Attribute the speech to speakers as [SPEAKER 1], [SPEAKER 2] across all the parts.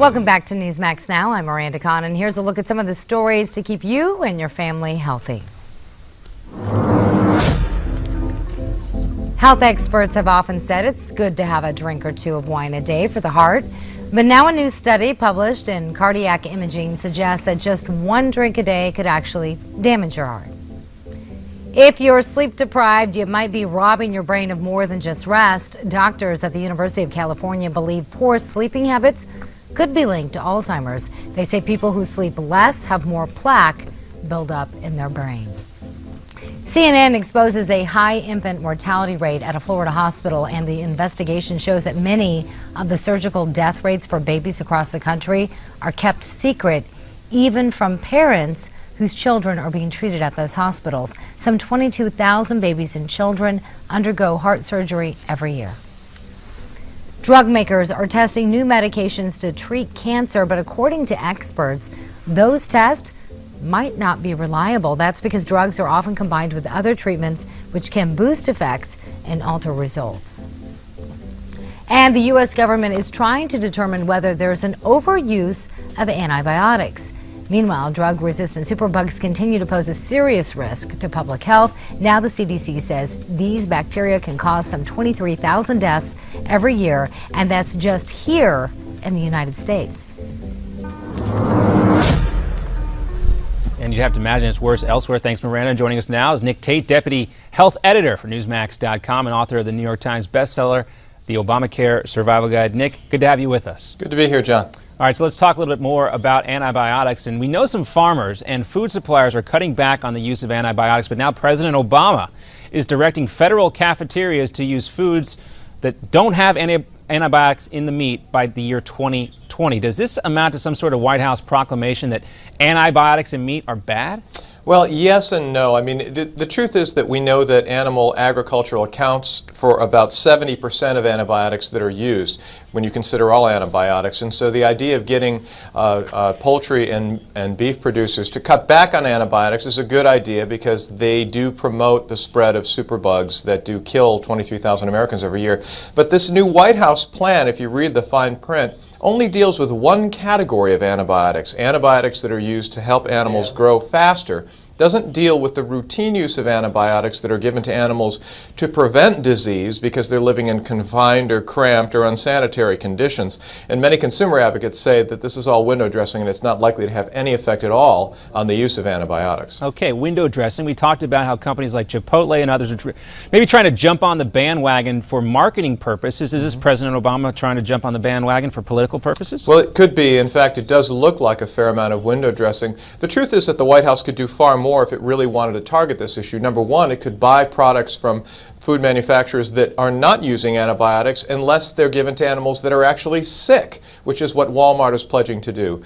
[SPEAKER 1] Welcome back to Newsmax Now. I'm Miranda Kahn, and here's a look at some of the stories to keep you and your family healthy. Health experts have often said it's good to have a drink or two of wine a day for the heart. But now a new study published in Cardiac Imaging suggests that just one drink a day could actually damage your heart. If you're sleep deprived, you might be robbing your brain of more than just rest. Doctors at the University of California believe poor sleeping habits could be linked to Alzheimer's. They say people who sleep less have more plaque build up in their brain. CNN exposes a high infant mortality rate at a Florida hospital, and the investigation shows that many of the surgical death rates for babies across the country are kept secret, even from parents whose children are being treated at those hospitals. Some 22,000 babies and children undergo heart surgery every year. Drug makers are testing new medications to treat cancer, but according to experts, those tests might not be reliable. That's because drugs are often combined with other treatments, which can boost effects and alter results. And the U.S. government is trying to determine whether there's an overuse of antibiotics. Meanwhile, drug-resistant superbugs continue to pose a serious risk to public health. Now the CDC says these bacteria can cause some 23,000 deaths every year, and that's just here in the United States.
[SPEAKER 2] And you'd have to imagine it's worse elsewhere. Thanks, Miranda. Joining us now is Nick Tate, Deputy Health Editor for Newsmax.com and author of the New York Times bestseller, The Obamacare Survival Guide. Nick, good to have you with us.
[SPEAKER 3] Good to be here, John.
[SPEAKER 2] All right, so let's talk a little bit more about antibiotics. And we know some farmers and food suppliers are cutting back on the use of antibiotics, but now President Obama is directing federal cafeterias to use foods that don't have antibiotics in the meat by the year 2020. Does this amount to some sort of White House proclamation that antibiotics in meat are bad?
[SPEAKER 3] Well, yes and no. I mean, the truth is that we know that animal agriculture accounts for about 70% of antibiotics that are used when you consider all antibiotics. And so the idea of getting poultry and beef producers to cut back on antibiotics is a good idea because they do promote the spread of superbugs that do kill 23,000 Americans every year. But this new White House plan, if you read the fine print, only deals with one category of antibiotics that are used to help animals grow faster. Doesn't deal with the routine use of antibiotics that are given to animals to prevent disease because they're living in confined or cramped or unsanitary conditions. And many consumer advocates say that this is all window dressing and it's not likely to have any effect at all on the use of antibiotics.
[SPEAKER 2] Okay, window dressing. We talked about how companies like Chipotle and others are maybe trying to jump on the bandwagon for marketing purposes. Is this President Obama trying to jump on the bandwagon for political purposes?
[SPEAKER 3] Well, it could be. In fact, it does look like a fair amount of window dressing. The truth is that the White House could do far more if it really wanted to target this issue. Number one, it could buy products from food manufacturers that are not using antibiotics unless they're given to animals that are actually sick, which is what Walmart is pledging to do.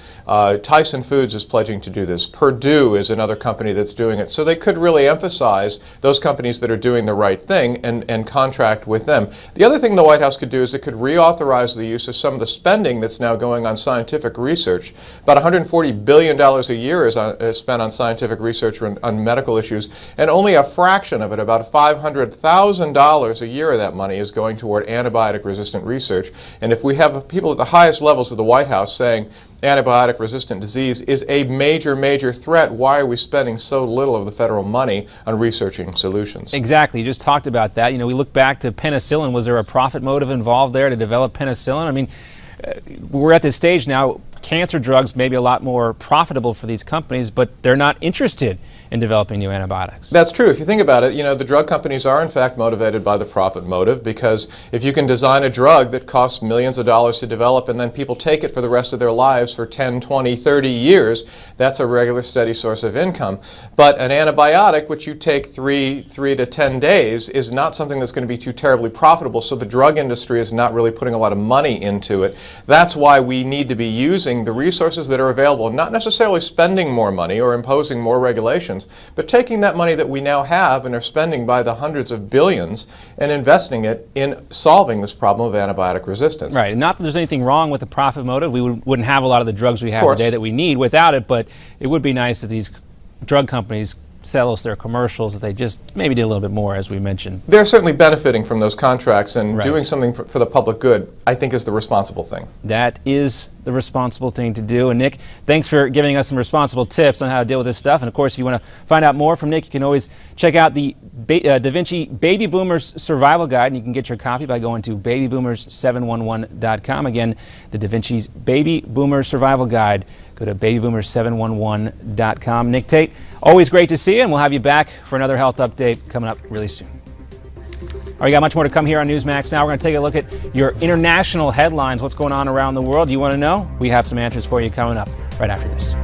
[SPEAKER 3] Tyson Foods is pledging to do this. Purdue is another company that's doing it. So they could really emphasize those companies that are doing the right thing and contract with them. The other thing the White House could do is it could reauthorize the use of some of the spending that's now going on scientific research. About $140 billion a year is spent on scientific research on medical issues, and only a fraction of it, about $500,000 a year of that money, is going toward antibiotic-resistant research. And if we have people at the highest levels of the White House saying antibiotic-resistant disease is a major, major threat, why are we spending so little of the federal money on researching solutions?
[SPEAKER 2] Exactly. You just talked about that. You know, we look back to penicillin. Was there a profit motive involved there to develop penicillin? I mean, we're at this stage now. Cancer drugs may be a lot more profitable for these companies, but they're not interested in developing new antibiotics.
[SPEAKER 3] That's true. If you think about it, you know, the drug companies are in fact motivated by the profit motive, because if you can design a drug that costs millions of dollars to develop and then people take it for the rest of their lives for 10, 20, 30 years, that's a regular steady source of income. But an antibiotic, which you take 3 to 10 days, is not something that's going to be too terribly profitable, so the drug industry is not really putting a lot of money into it. That's why we need to be using the resources that are available, not necessarily spending more money or imposing more regulations, but taking that money that we now have and are spending by the hundreds of billions and investing it in solving this problem of antibiotic resistance.
[SPEAKER 2] Right. Not that there's anything wrong with the profit motive. We wouldn't have a lot of the drugs we have today that we need without it, but it would be nice that these drug companies sell us their commercials if they just maybe did a little bit more, as we mentioned.
[SPEAKER 3] They're certainly benefiting from those contracts, and
[SPEAKER 2] Right.
[SPEAKER 3] doing something for the public good, I think, is the responsible thing.
[SPEAKER 2] That is the responsible thing to do. And Nick, thanks for giving us some responsible tips on how to deal with this stuff. And of course, if you want to find out more from Nick, you can always check out the DaVinci Baby Boomers Survival Guide, and you can get your copy by going to babyboomers711.com. Again, the DaVinci's Baby Boomers Survival Guide. Go to babyboomers711.com. Nick Tate, always great to see you, and we'll have you back for another health update coming up really soon. All right, we got much more to come here on Newsmax Now. We're going to take a look at your international headlines, what's going on around the world. You want to know? We have some answers for you coming up right after this.